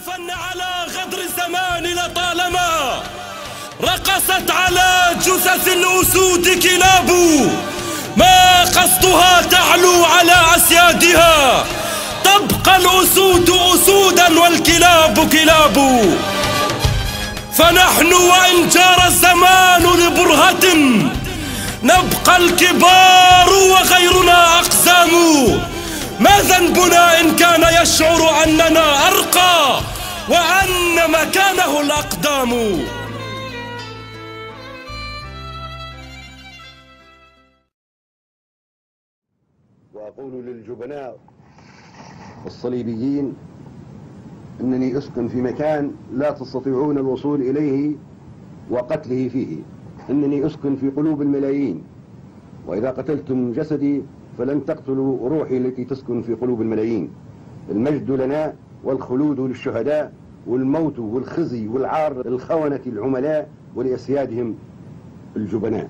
أسفا على غدر الزمان لطالما رقصت على جثث الأسود كلاب، ما قصدها تعلو على أسيادها، تبقى الأسود أسودا والكلاب كلاب. فنحن وإن جار الزمان لبرهة نبقى الكبار وغيرنا أقزام. ما ذنبنا إن كان يشعر أننا أرقى وأن مكانه الأقدام. وأقول للجبناء الصليبيين أنني أسكن في مكان لا تستطيعون الوصول إليه وقتله فيه، أنني أسكن في قلوب الملايين، وإذا قتلتم جسدي فلن تقتلوا روحي التي تسكن في قلوب الملايين. المجد لنا والخلود للشهداء، والموت والخزي والعار الخونة العملاء ولأسيادهم الجبناء.